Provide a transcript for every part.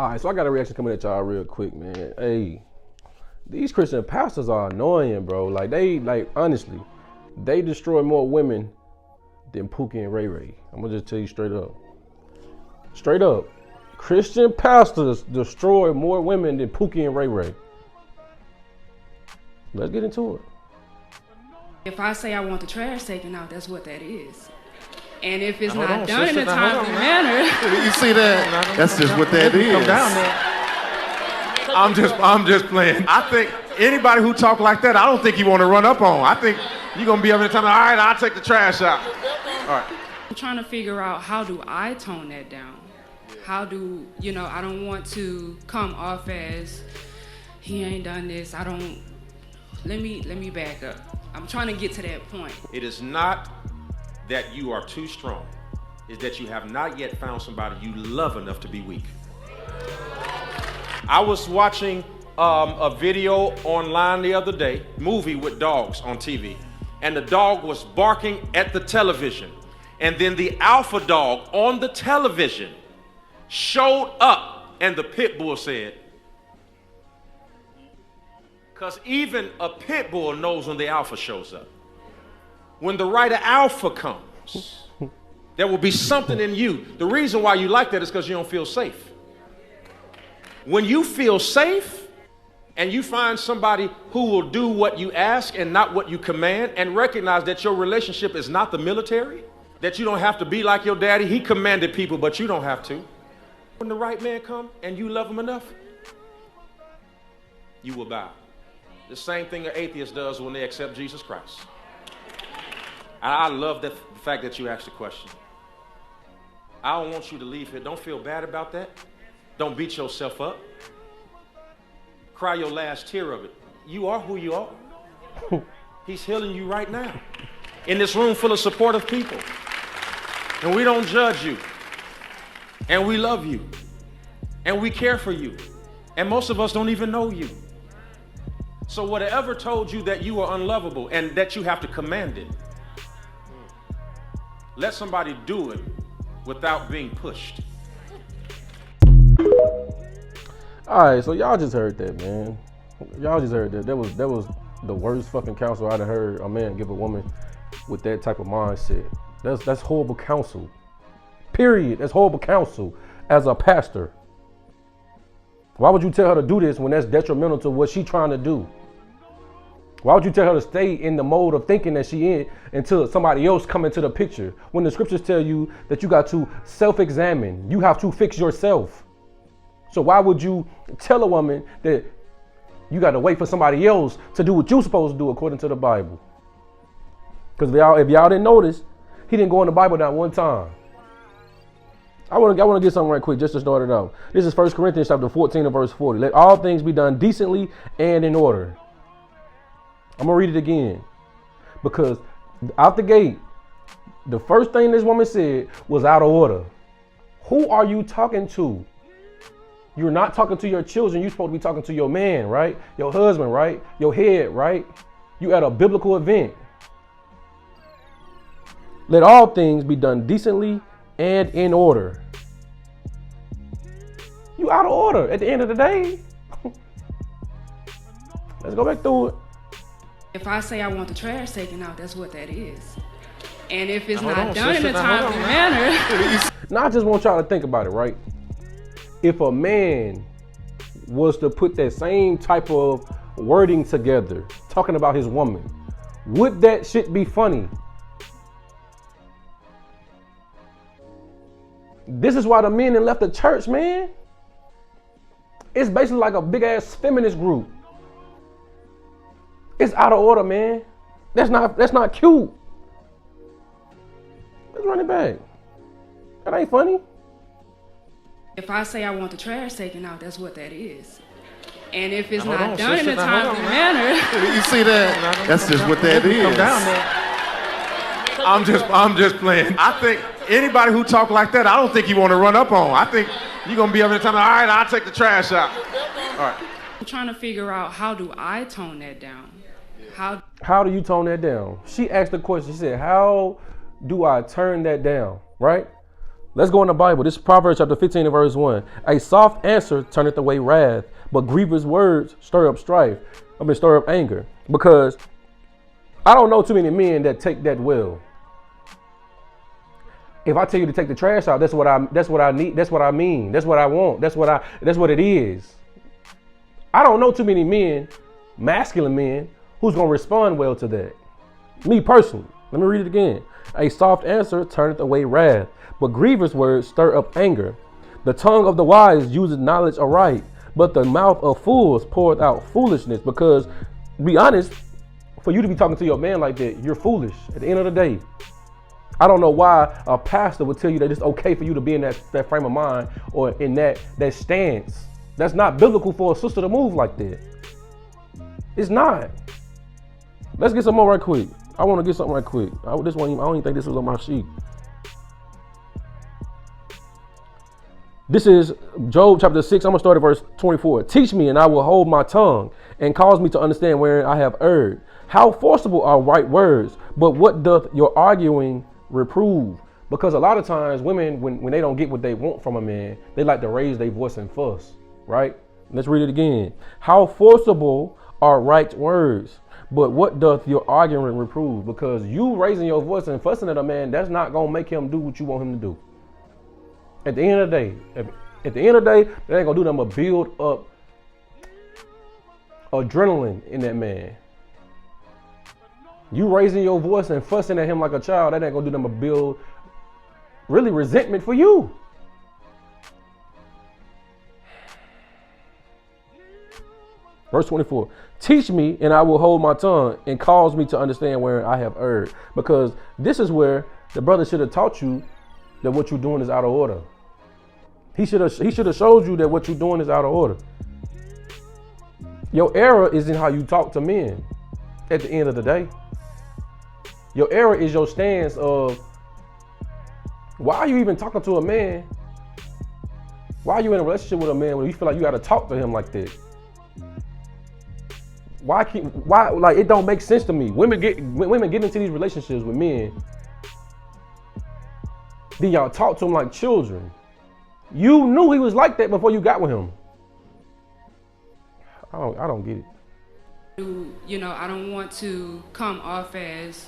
All right, so I got a reaction coming at y'all real quick, man. Hey, these Christian pastors are annoying, bro. Honestly, they destroy more women than Pookie and Ray Ray. I'm gonna just tell you straight up. Straight up. Christian pastors destroy more women than Pookie and Ray Ray. Let's get into it. If I say I want the trash taken out, that's what that is. And if it's not done in a timely manner. You see that? That's just what that is. Come down there. I'm just playing. I think anybody who talk like that, I don't think you want to run up on. I think you're going to be up in the time, all right, I'll take the trash out. All right. I'm trying to figure out, how do I tone that down? How do, I don't want to come off as, he ain't done this, let me back up. I'm trying to get to that point. It is not that you are too strong. It's that you have not yet found somebody you love enough to be weak. I was watching a video online the other day, movie with dogs on TV, and the dog was barking at the television. And then the alpha dog on the television showed up, and the pit bull said, because even a pit bull knows when the alpha shows up. When the right alpha comes, there will be something in you. The reason why you like that is because you don't feel safe. When you feel safe and you find somebody who will do what you ask and not what you command, and recognize that your relationship is not the military, that you don't have to be like your daddy. He commanded people, but you don't have to. When the right man comes and you love him enough, you will bow. The same thing an atheist does when they accept Jesus Christ. I love the fact that you asked the question. I don't want you to leave here. Don't feel bad about that. Don't beat yourself up. Cry your last tear of it. You are who you are. He's healing you right now. In this room full of supportive people. And we don't judge you. And we love you. And we care for you. And most of us don't even know you. So whatever told you that you are unlovable and that you have to command it, let somebody do it without being pushed. All right, so y'all just heard that, man. Y'all just heard that. That was the worst fucking counsel I'd have heard a man give a woman with that type of mindset. That's horrible counsel. Period. That's horrible counsel as a pastor. Why would you tell her to do this when that's detrimental to what she's trying to do? Why would you tell her to stay in the mode of thinking that she in until somebody else come into the picture? When the scriptures tell you that you got to self-examine, you have to fix yourself. So why would you tell a woman that you got to wait for somebody else to do what you're supposed to do according to the Bible? Because if y'all didn't notice, he didn't go in the Bible not one time. I want to get something right quick just to start it out. This is 1 Corinthians chapter 14 and verse 40. Let all things be done decently and in order. I'm going to read it again, because out the gate, the first thing this woman said was out of order. Who are you talking to? You're not talking to your children. You're supposed to be talking to your man, right? Your husband, right? Your head, right? You at a biblical event. Let all things be done decently and in order. You out of order at the end of the day. Let's go back through it. If I say I want the trash taken out, that's what that is. And if it's not done in a timely manner. Now I just want y'all to think about it, right? If a man was to put that same type of wording together, talking about his woman, would that shit be funny? This is why the men that left the church, man. It's basically like a big ass feminist group. It's out of order, man. That's not cute. Let's run it back. That ain't funny. If I say I want the trash taken out, that's what that is. And if it's not done in a timely manner. You see that? That's just what that is. Come down there. I'm just playing. I think anybody who talk like that, I don't think you want to run up on. I think you're going to be up in the time, all right, I'll take the trash out. All right. I'm trying to figure out, how do I tone that down? How do you tone that down? She asked the question. She said, how do I turn that down, right? Let's go in the Bible. This is Proverbs chapter 15 and verse 1. A soft answer turneth away wrath, but grievous words stir up strife. Stir up anger. Because I don't know too many men that take that well. If I tell you to take the trash out, that's what I need, that's what I mean, that's what I want, that's what it is. I don't know too many men, masculine men, who's gonna respond well to that. Me personally. Let me read it again. A soft answer turneth away wrath, but grievous words stir up anger. The tongue of the wise uses knowledge aright, but the mouth of fools poureth out foolishness. Because, to be honest, for you to be talking to your man like that, you're foolish at the end of the day. I don't know why a pastor would tell you that it's okay for you to be in that frame of mind or in that stance. That's not biblical for a sister to move like that. It's not. Let's get some more right quick. I want to get something right quick. I don't even think this was on my sheet. This is Job chapter 6. I'm going to start at verse 24. Teach me and I will hold my tongue, and cause me to understand wherein I have erred. How forcible are right words, but what doth your arguing reprove? Because a lot of times women, when they don't get what they want from a man, they like to raise their voice and fuss, right? Let's read it again. How forcible are right words, but what doth your arguing reprove? Because you raising your voice and fussing at a man, that's not going to make him do what you want him to do. At the end of the day, that ain't going to do nothing but build up adrenaline in that man. You raising your voice and fussing at him like a child, that ain't gonna do nothing but build really resentment for you. Verse 24, teach me and I will hold my tongue, and cause me to understand where I have erred. Because this is where the brother should have taught you that what you're doing is out of order. He should have showed you that what you're doing is out of order. Your error is in how you talk to men at the end of the day. Your error is your stance of, why are you even talking to a man? Why are you in a relationship with a man when you feel like you got to talk to him like that? Why, like, it don't make sense to me. Women get into these relationships with men, then y'all talk to him like children. You knew he was like that before you got with him. I don't get it. You know, I don't want to come off as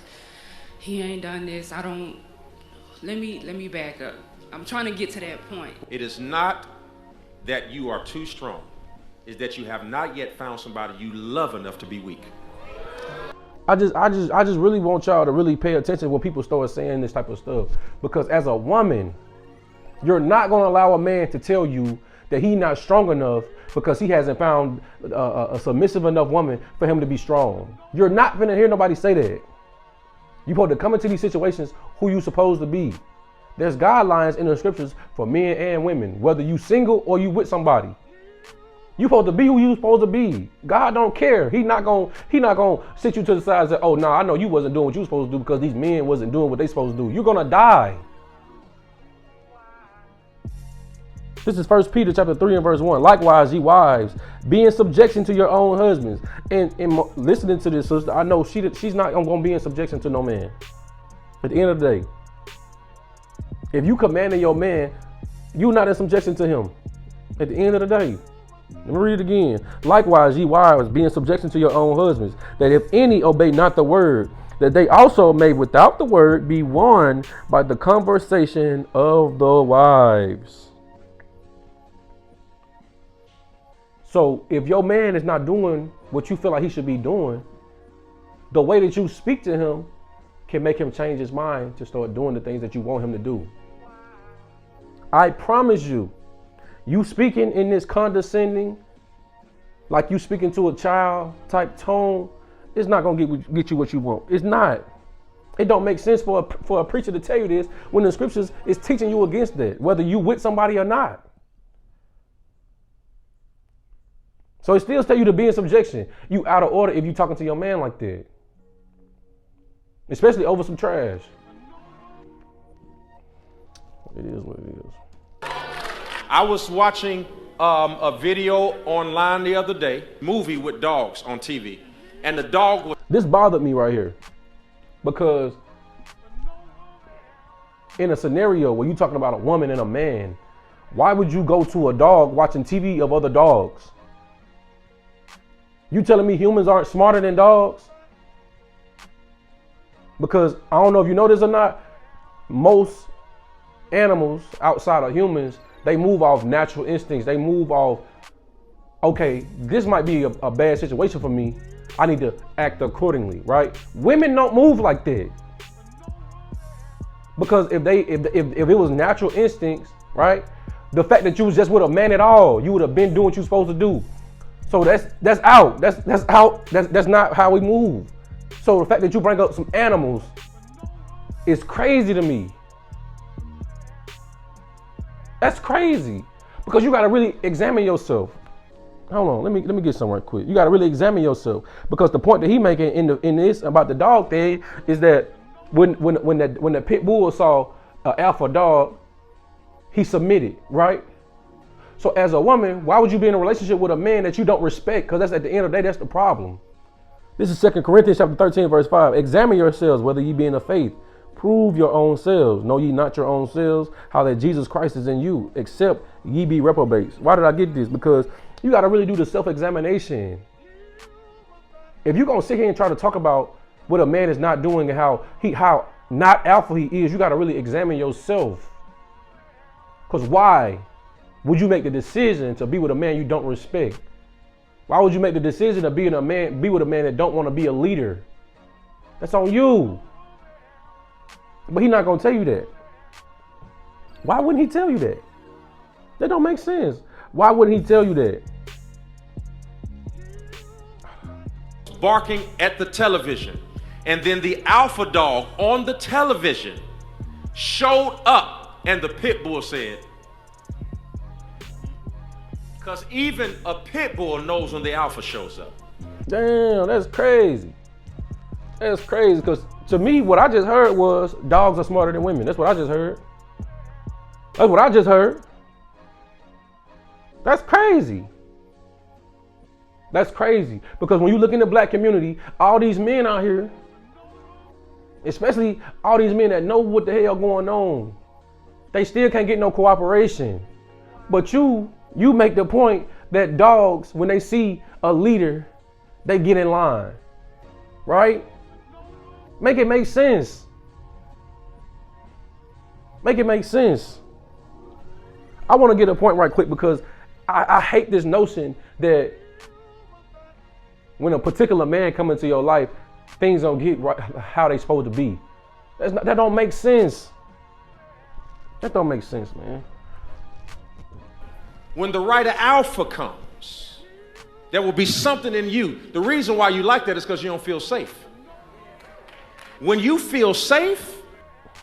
he ain't done this. Let me back up. I'm trying to get to that point. It is not that you are too strong. It's that you have not yet found somebody you love enough to be weak. I just really want y'all to really pay attention when people start saying this type of stuff. Because as a woman, you're not going to allow a man to tell you that he's not strong enough because he hasn't found a submissive enough woman for him to be strong. You're not going to hear nobody say that. You're supposed to come into these situations who you supposed to be. There's guidelines in the scriptures for men and women, whether you single or you with somebody. You supposed to be who you supposed to be. God don't care. He not gonna sit you to the side and say, oh, no, I know you wasn't doing what you were supposed to do because these men wasn't doing what they supposed to do. You're gonna die. This is 1 Peter chapter 3 and verse 1. Likewise, ye wives, be in subjection to your own husbands. And listening to this sister, I know she's not going to be in subjection to no man. At the end of the day, if you commanding your man, you're not in subjection to him. At the end of the day. Let me read it again. Likewise, ye wives, be in subjection to your own husbands, that if any obey not the word, that they also may without the word be won by the conversation of the wives. So if your man is not doing what you feel like he should be doing, the way that you speak to him can make him change his mind to start doing the things that you want him to do. I promise you, you speaking in this condescending, like you speaking to a child type tone, it's not going to get you what you want. It's not. It don't make sense for a preacher to tell you this when the scriptures is teaching you against that, whether you with somebody or not. So it still tell you to be in subjection. You out of order if you talking to your man like that. Especially over some trash. It is what it is. I was watching a video online the other day, movie with dogs on TV. And the dog was... This bothered me right here. Because in a scenario where you're talking about a woman and a man, why would you go to a dog watching TV of other dogs? You telling me humans aren't smarter than dogs? Because I don't know if you know this or not, most animals outside of humans, they move off natural instincts. They move off, okay, this might be a bad situation for me. I need to act accordingly, right? Women don't move like that. Because if it was natural instincts, right? The fact that you was just with a man at all, you would have been doing what you're supposed to do. So that's out. That's out. That's not how we move. So the fact that you bring up some animals is crazy to me. That's crazy. Because you gotta really examine yourself. Hold on, let me get somewhere quick. You gotta really examine yourself. Because the point that he making in this about the dog thing is that when the pit bull saw an alpha dog, he submitted, right? So as a woman, why would you be in a relationship with a man that you don't respect? Because that's at the end of the day, that's the problem. This is 2 Corinthians chapter 13, verse 5. Examine yourselves whether ye be in the faith. Prove your own selves. Know ye not your own selves, how that Jesus Christ is in you, except ye be reprobates. Why did I get this? Because you got to really do the self-examination. If you're going to sit here and try to talk about what a man is not doing and how not alpha he is, you got to really examine yourself. Because why would you make the decision to be with a man you don't respect? Why would you make the decision to be with a man that don't want to be a leader? That's on you. But he's not going to tell you that. Why wouldn't he tell you that? That don't make sense. Why wouldn't he tell you that? Barking at the television. And then the alpha dog on the television showed up and the pit bull said, because even a pit bull knows when the alpha shows up. Damn, that's crazy. That's crazy because to me, what I just heard was dogs are smarter than women. That's what I just heard. That's what I just heard. That's crazy. That's crazy. Because when you look in the black community, all these men out here, especially all these men that know what the hell going on, they still can't get no cooperation. But you make the point that dogs, when they see a leader, they get in line, right? Make it make sense. Make it make sense. I want to get a point right quick because I hate this notion that when a particular man come into your life, things don't get right how they supposed to be. That don't make sense. That don't make sense, man. When the right alpha comes, there will be something in you. The reason why you like that is because you don't feel safe. When you feel safe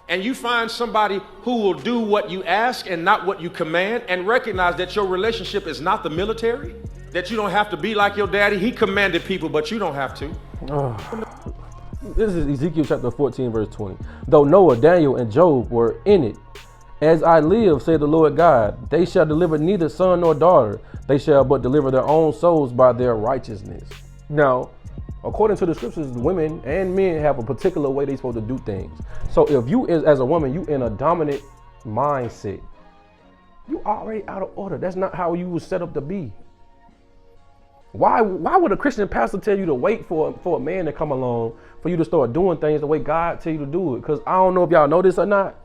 and you find somebody who will do what you ask and not what you command, and recognize that your relationship is not the military, that you don't have to be like your daddy. He commanded people, but you don't have to. This is Ezekiel chapter 14, verse 20. Though Noah, Daniel, and Job were in it, as I live, said the Lord God, they shall deliver neither son nor daughter. They shall but deliver their own souls by their righteousness. Now, according to the scriptures, women and men have a particular way they're supposed to do things. So if you, as a woman, you in a dominant mindset, you already out of order. That's not how you were set up to be. Why would a Christian pastor tell you to wait for a man to come along for you to start doing things the way God tell you to do it? Because I don't know if y'all know this or not.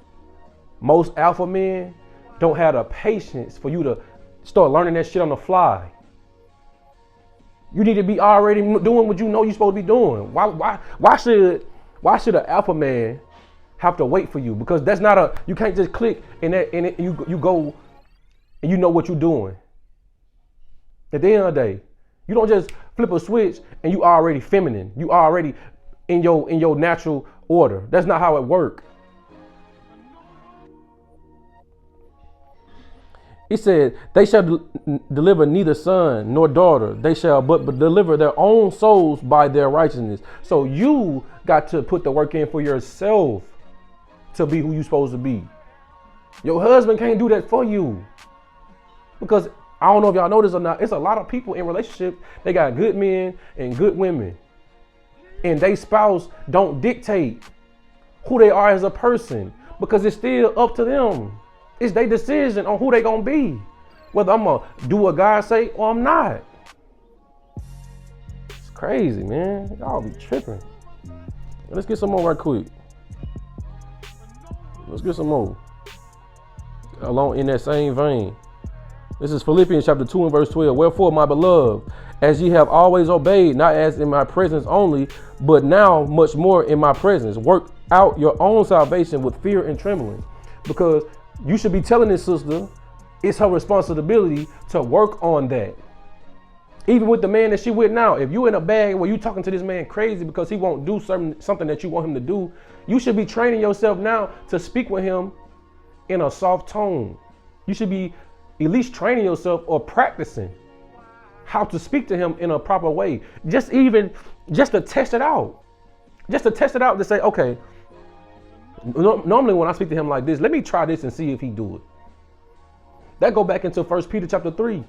Most alpha men don't have the patience for you to start learning that shit on the fly. You need to be already doing what you know you're supposed to be doing. Why should an alpha man have to wait for you? Because that's not you can't just click and you go and you know what you're doing. At the end of the day, you don't just flip a switch and you already feminine. You already in your natural order. That's not how it works. He said, they shall deliver neither son nor daughter. They shall but deliver their own souls by their righteousness. So you got to put the work in for yourself to be who you're supposed to be. Your husband can't do that for you. Because I don't know if y'all know this or not, it's a lot of people in relationships, they got good men and good women. And they spouse don't dictate who they are as a person. because it's still up to them. It's their decision on who they gonna be. Whether I'm gonna do what God say or I'm not. It's crazy, man. Y'all be tripping. Let's get some more right quick. Let's get some more. Along in that same vein. This is Philippians chapter 2 and verse 12. Wherefore, my beloved, as ye have always obeyed, not as in my presence only, but now much more in my presence, work out your own salvation with fear and trembling. Because you should be telling this sister, it's her responsibility to work on that. Even with the man that she with now, if you in a bag where you talking to this man crazy because he won't do something that you want him to do, you should be training yourself now to speak with him in a soft tone. You should be at least training yourself or practicing how to speak to him in a proper way. Just to test it out. Just to test it out to say, okay, normally when I speak to him like this, let me try this and see if he do it. That go back into 1 Peter chapter 3.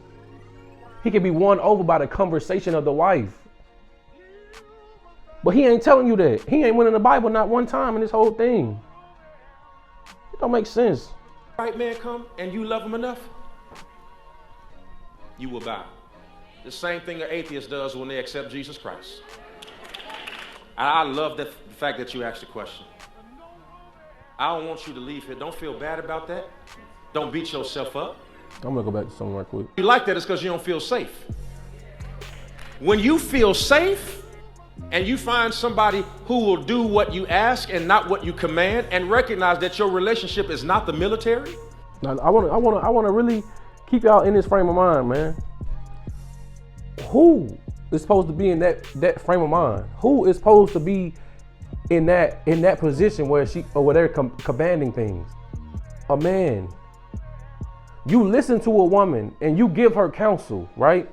He can be won over by the conversation of the wife. But he ain't telling you that. He ain't went in the Bible not one time in this whole thing. It don't make sense. Right man come and you love him enough, you will bow. The same thing an atheist does when they accept Jesus Christ. I love the fact that you asked the question. I don't want you to leave here. Don't feel bad about that. Don't beat yourself up. I'm gonna go back to something right quick. You like that, it's because you don't feel safe. When you feel safe and you find somebody who will do what you ask and not what you command, and recognize that your relationship is not the military. Now, I wanna really keep y'all in this frame of mind, man. Who is supposed to be in that frame of mind? Who is supposed to be in that position where they're commanding things? A man. You listen to a woman and you give her counsel, right?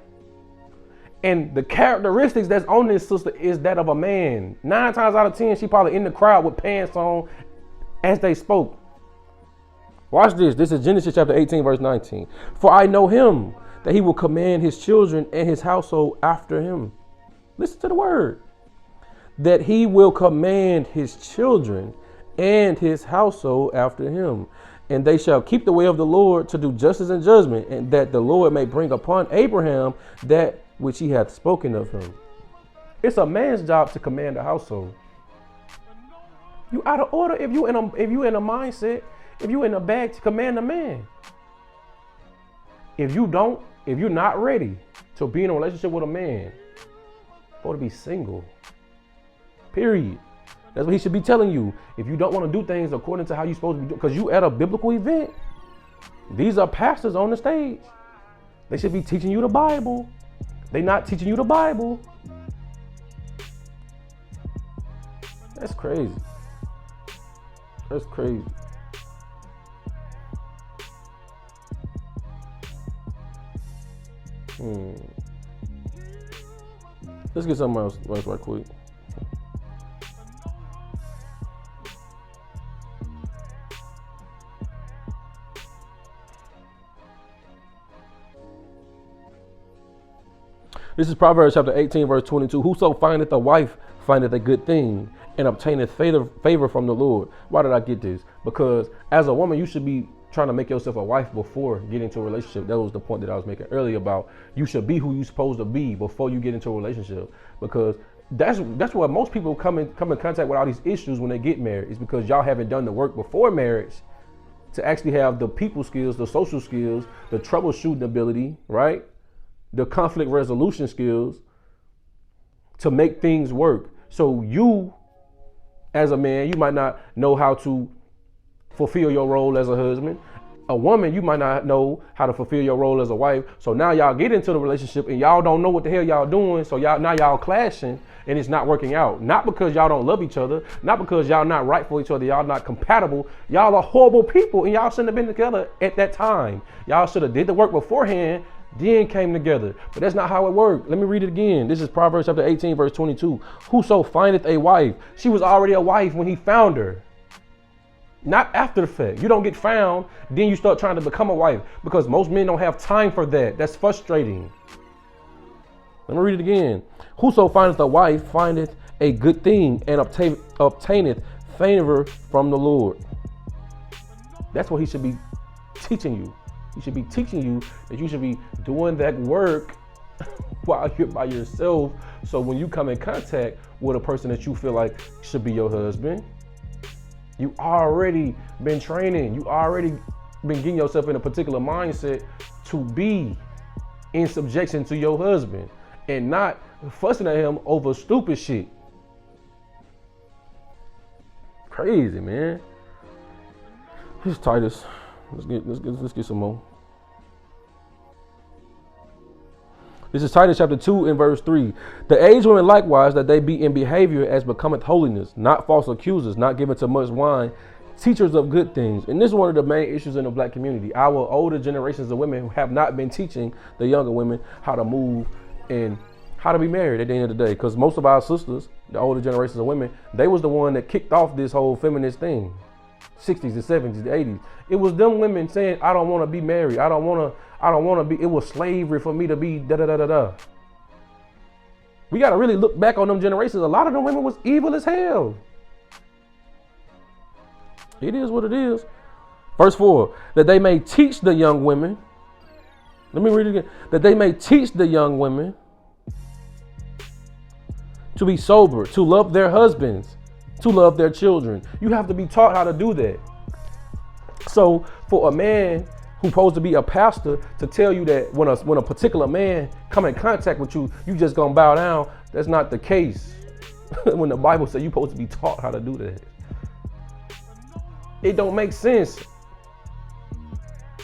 And the characteristics that's on this sister is that of a man. 9 times out of 10, she probably in the crowd with pants on as they spoke. Watch this. This is Genesis chapter 18, verse 19. For I know him, that he will command his children and his household after him. Listen to the word. That he will command his children and his household after him. And they shall keep the way of the Lord to do justice and judgment, and that the Lord may bring upon Abraham that which he hath spoken of him. It's a man's job to command a household. You out of order if you in a mindset, if you in a bag to command a man. If you're not ready to be in a relationship with a man, or to be single. Period. That's what he should be telling you. If you don't want to do things according to how you're supposed to be doing, because you at a biblical event. These are pastors on the stage. They should be teaching you the Bible. They not teaching you the Bible. That's crazy. That's crazy. Let's get something else right quick. This is Proverbs chapter 18, verse 22. Whoso findeth a wife findeth a good thing and obtaineth favor from the Lord. Why did I get this? Because as a woman, you should be trying to make yourself a wife before getting into a relationship. That was the point that I was making earlier about you should be who you're supposed to be before you get into a relationship. Because that's why most people come in contact with all these issues when they get married. Is because y'all haven't done the work before marriage to actually have the people skills, the social skills, the troubleshooting ability, right? The conflict resolution skills to make things work. So you, as a man, you might not know how to fulfill your role as a husband. A woman, you might not know how to fulfill your role as a wife. So now y'all get into the relationship and y'all don't know what the hell y'all doing. So y'all clashing and it's not working out. Not because y'all don't love each other, not because y'all not right for each other, y'all not compatible. Y'all are horrible people and y'all shouldn't have been together at that time. Y'all should have did the work beforehand, then came together. But that's not how it worked. Let me read it again. This is Proverbs chapter 18, verse 22. Whoso findeth a wife, she was already a wife when he found her. Not after the fact. You don't get found, then you start trying to become a wife, because most men don't have time for that. That's frustrating. Let me read it again. Whoso findeth a wife findeth a good thing and obtaineth favor from the Lord. That's what he should be teaching you. He should be teaching you that you should be doing that work while you're by yourself. So when you come in contact with a person that you feel like should be your husband, you already been training. You already been getting yourself in a particular mindset to be in subjection to your husband and not fussing at him over stupid shit. Crazy, man. Here's Titus. Let's get some more. This is Titus chapter 2 and verse 3. The aged women likewise, that they be in behavior as becometh holiness, not false accusers, not given to much wine, teachers of good things. And this is one of the main issues in the black community. Our older generations of women have not been teaching the younger women how to move and how to be married at the end of the day. Because most of our sisters, the older generations of women, they was the one that kicked off this whole feminist thing. 60s, the 70s, the 80s. It was them women saying, I don't want to be married. I don't want to be, it was slavery for me to be da-da-da-da-da. We got to really look back on them generations. A lot of them women was evil as hell. It is what it is. Verse 4, that they may teach the young women. Let me read it again. That they may teach the young women to be sober, to love their husbands, to love their children. You have to be taught how to do that. So for a man who's supposed to be a pastor to tell you that when a particular man come in contact with you, you just gonna bow down, that's not the case. When the Bible says you're supposed to be taught how to do that. It don't make sense.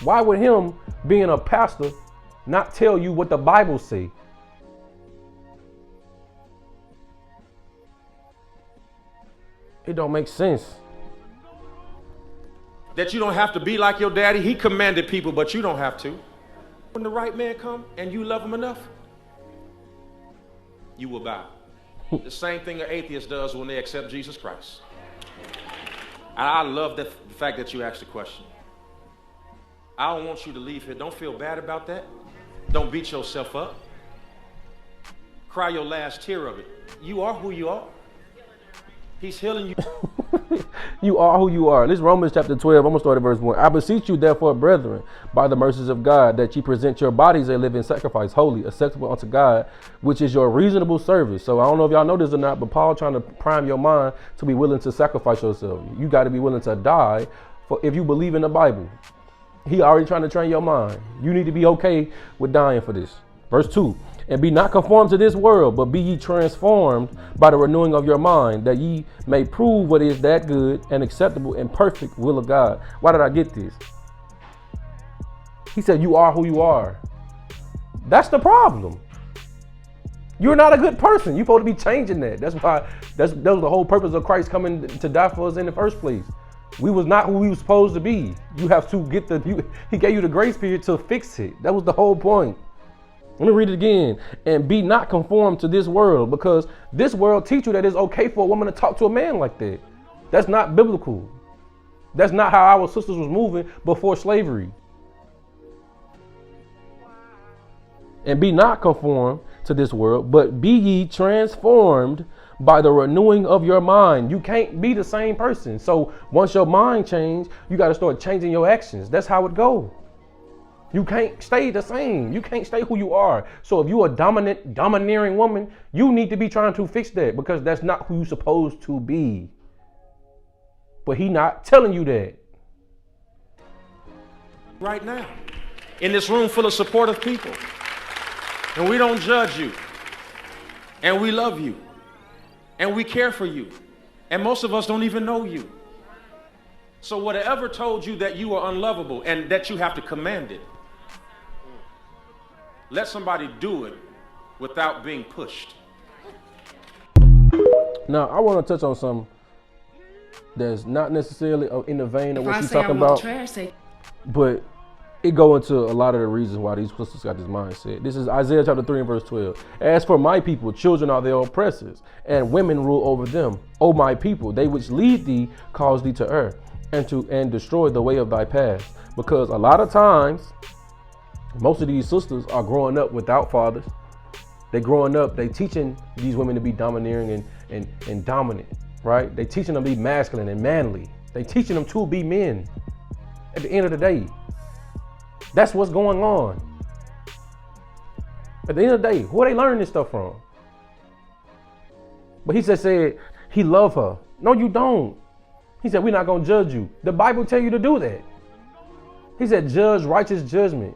Why would him being a pastor not tell you what the Bible say? It don't make sense. That you don't have to be like your daddy. He commanded people, but you don't have to. When the right man come and you love him enough, you will bow. The same thing an atheist does when they accept Jesus Christ. I love the fact that you asked the question. I don't want you to leave here. Don't feel bad about that. Don't beat yourself up. Cry your last tear of it. You are who you are. He's healing you. You are who you are. This is Romans chapter 12. I'm going to start at verse 1. I beseech you, therefore, brethren, by the mercies of God, that ye present your bodies a living sacrifice, holy, acceptable unto God, which is your reasonable service. So I don't know if y'all know this or not, but Paul trying to prime your mind to be willing to sacrifice yourself. You got to be willing to die for if you believe in the Bible. He already trying to train your mind. You need to be okay with dying for this. Verse 2. And be not conformed to this world, but be ye transformed by the renewing of your mind, that ye may prove what is that good and acceptable and perfect will of God. Why did I get this? He said, you are who you are. That's the problem. You're not a good person. You're supposed to be changing that. That's why that was the whole purpose of Christ coming to die for us in the first place. We was not who we were supposed to be. You have to get he gave you the grace period to fix it. That was the whole point. Let me read it again. And be not conformed to this world, because this world teach you that it's okay for a woman to talk to a man like that. That's not biblical. That's not how our sisters was moving before slavery. And be not conformed to this world, but be ye transformed by the renewing of your mind. You can't be the same person. So once your mind changes, you got to start changing your actions. That's how it goes. You can't stay the same. You can't stay who you are. So if you're a domineering woman, you need to be trying to fix that, because that's not who you're supposed to be. But he not telling you that. Right now, in this room full of supportive people. And we don't judge you. And we love you. And we care for you. And most of us don't even know you. So whatever told you that you are unlovable and that you have to command it, let somebody do it without being pushed. Now, I want to touch on something that's not necessarily in the vein of what she's talking about, but it go into a lot of the reasons why these sisters got this mindset. This is Isaiah chapter 3 and verse 12. As for my people, children are their oppressors, and women rule over them. O my people, they which lead thee cause thee to err, and destroy the way of thy path. Because a lot of times, most of these sisters are growing up without fathers. They growing up, they teaching these women to be domineering and dominant, right? They teaching them to be masculine and manly. They teaching them to be men. At the end of the day, that's what's going on. At the end of the day, who are they learning this stuff from? But he said he loved her. No, you don't. He said, we're not going to judge you. The Bible tell you to do that. He said, judge righteous judgment.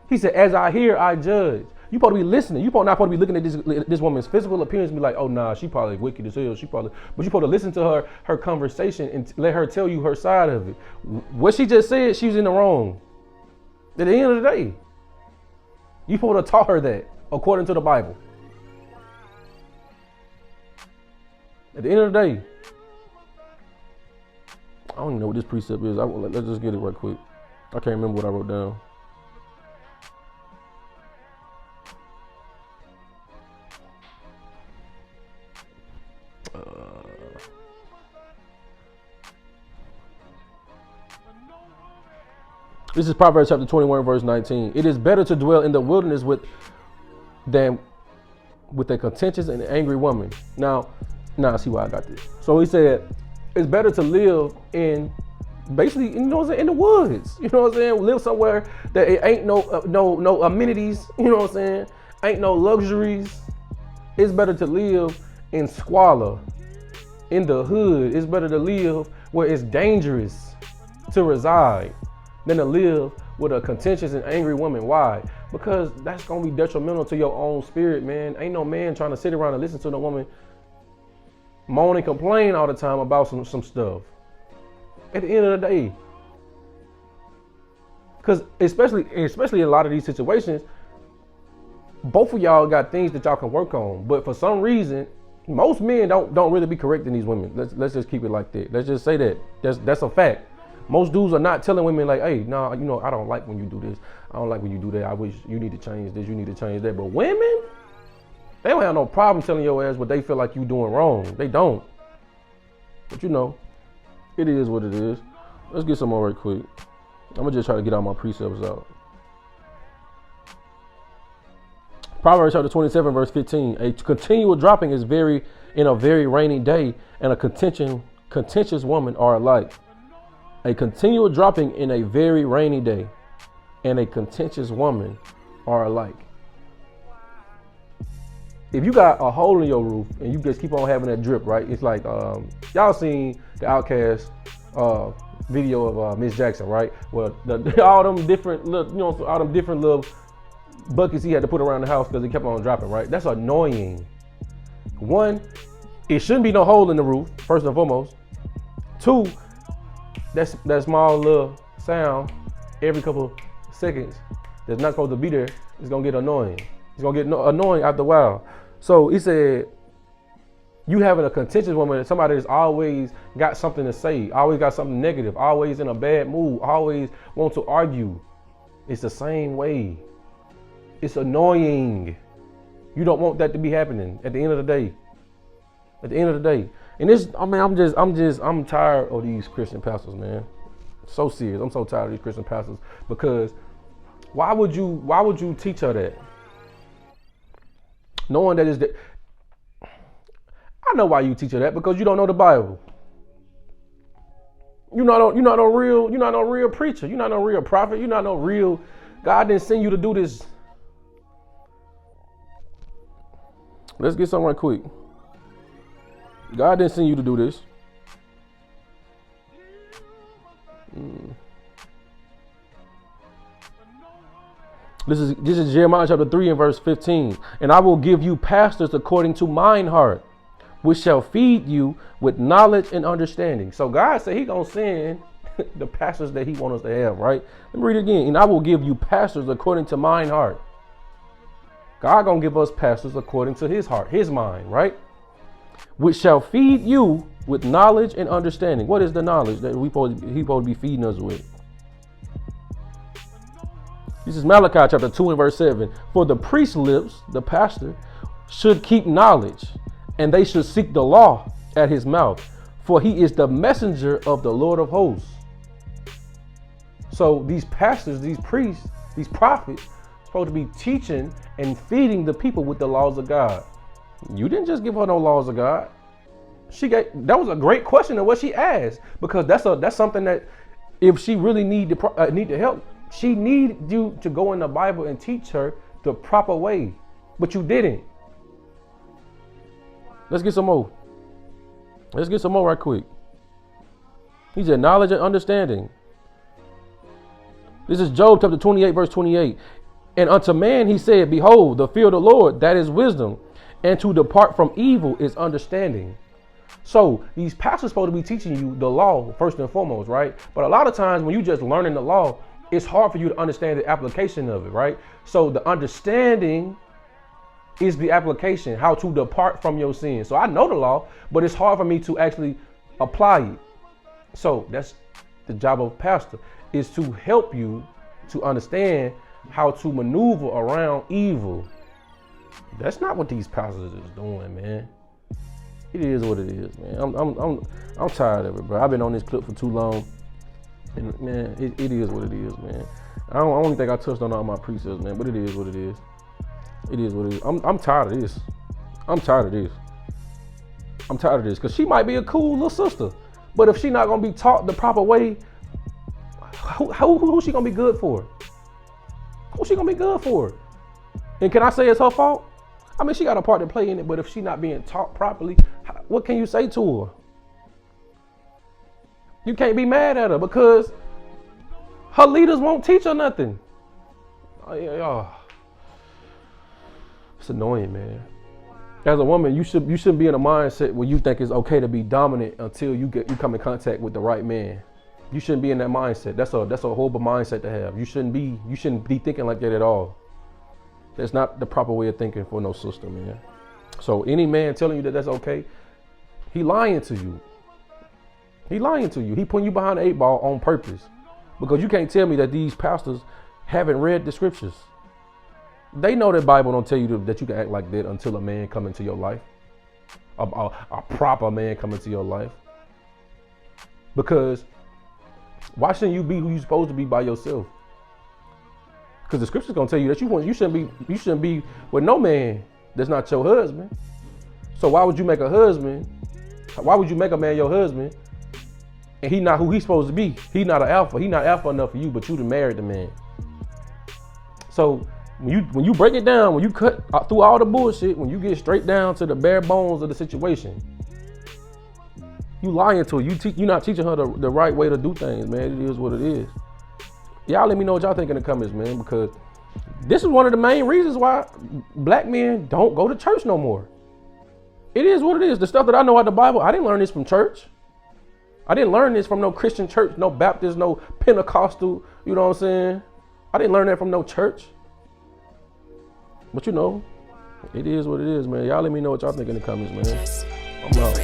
He said, as I hear, I judge. You supposed to be listening. You not supposed to be looking at this woman's physical appearance and be like, oh, nah, she probably wicked as hell. But you supposed to listen to her conversation and let her tell you her side of it. What she just said, she's in the wrong. At the end of the day, you supposed to taught her that according to the Bible. At the end of the day, I don't even know what this precept is. Let's just get it right quick. I can't remember what I wrote down. This is Proverbs chapter 21, verse 19. It is better to dwell in the wilderness than with a contentious and angry woman. Now see why I got this. So he said, it's better to live in, basically, you know what I'm saying, in the woods. You know what I'm saying? Live somewhere that it ain't no amenities. You know what I'm saying? Ain't no luxuries. It's better to live in squalor, in the hood. It's better to live where it's dangerous to reside than to live with a contentious and angry woman. Why? Because that's gonna be detrimental to your own spirit, man. Ain't no man trying to sit around and listen to no woman moan and complain all the time about some stuff. At the end of the day, because especially in a lot of these situations, both of y'all got things that y'all can work on. But for some reason, most men don't really be correcting these women. Let's just keep it like that. Let's just say that. That's a fact. Most dudes are not telling women like, hey, nah, you know, I don't like when you do this. I don't like when you do that. I wish you need to change this. You need to change that. But women, they don't have no problem telling your ass what they feel like you doing wrong. They don't. But you know, it is what it is. Let's get some more right quick. I'm gonna just try to get all my precepts out. Proverbs chapter 27, verse 15. A continual dropping is in a very rainy day, and a contentious woman are alike. A continual dropping in a very rainy day and a contentious woman are alike. If you got a hole in your roof and you just keep on having that drip, right? It's like, y'all seen the Outkast video of Miss Jackson, right? Well, all them different little buckets he had to put around the house because it kept on dropping, right? That's annoying. One, it shouldn't be no hole in the roof, first and foremost. Two, that small little sound every couple seconds that's not supposed to be there is gonna get annoying. It's gonna get annoying after a while. So he said, you having a contentious woman, somebody that's always got something to say, always got something negative, always in a bad mood, always want to argue. It's the same way. It's annoying. You don't want that to be happening at the end of the day. At the end of the day. And this, I mean, I'm tired of these Christian pastors, man. So serious. I'm so tired of these Christian pastors because why would you teach her that? Knowing that is that, I know why you teach her that, because you don't know the Bible. You're not a real preacher. You're not no real prophet. You're not no real, God didn't send you to do this. Let's get something right quick. God didn't send you to do this. This is Jeremiah chapter 3 and verse 15. And I will give you pastors according to mine heart, which shall feed you with knowledge and understanding. So God said he gonna send the pastors that he wants us to have, right? Let me read it again. And I will give you pastors according to mine heart. God gonna give us pastors according to his heart, his mind, right? Which shall feed you with knowledge and understanding. What is the knowledge that he supposed to be feeding us with? This is Malachi chapter 2 and verse 7. For the priest's lips, the pastor, should keep knowledge, and they should seek the law at his mouth. For he is the messenger of the Lord of hosts. So these pastors, these priests, these prophets, are supposed to be teaching and feeding the people with the laws of God. You didn't just give her no laws of God. That was a great question of what she asked, because that's something that If she really need the help, she need you to go in the Bible and teach her the proper way. But you didn't. Let's get some more. Let's get some more right quick. He said knowledge and understanding. This is Job chapter 28, verse 28. And unto man he said, behold, the fear of the Lord, that is wisdom. And to depart from evil is understanding. So these pastors supposed to be teaching you the law first and foremost, right? But a lot of times when you just learning the law, it's hard for you to understand the application of it, right? So the understanding is the application, how to depart from your sin. So I know the law, but it's hard for me to actually apply it. So that's the job of a pastor, is to help you to understand how to maneuver around evil. That's not what these pastors is doing, man. It is what it is, man. I'm tired of it, bro. I've been on this clip for too long, and man, it is what it is, man. I don't even think I touched on all my precepts, man, but it is what it is. It is what it is. I'm tired of this. I'm tired of this. I'm tired of this, because she might be a cool little sister, but if she not gonna be taught the proper way, who's she gonna be good for? Who's she gonna be good for? And can I say it's her fault? I mean, she got a part to play in it, but if she not being taught properly, what can you say to her? You can't be mad at her because her leaders won't teach her nothing. Oh, it's annoying, man. As a woman, you shouldn't be in a mindset where you think it's okay to be dominant until you come in contact with the right man. You shouldn't be in that mindset. That's a horrible mindset to have. You shouldn't be thinking like that at all. That's not the proper way of thinking for no sister, man. So any man telling you that that's okay, he lying to you. He lying to you. He putting you behind the 8 ball on purpose, because you can't tell me that these pastors haven't read the scriptures. They know that Bible don't tell you that you can act like that until a man come into your life, a proper man come into your life. Because why shouldn't you be who you're supposed to be by yourself? Because the scripture's gonna tell you that you shouldn't be with no man that's not your husband. So why would you make a husband? Why would you make a man your husband and he not who he's supposed to be? He not an alpha. He not alpha enough for you, but you done married the man. So when you break it down, when you cut through all the bullshit, when you get straight down to the bare bones of the situation, you lying to her. You're not teaching her the right way to do things, man. It is what it is. Y'all let me know what y'all think in the comments, man, because this is one of the main reasons why black men don't go to church no more. It is what it is. The stuff that I know out the Bible, I didn't learn this from church. I didn't learn this from no Christian church, no Baptist, no Pentecostal, you know what I'm saying? I didn't learn that from no church. But you know, it is what it is, man. Y'all let me know what y'all think in the comments, man. I'm out.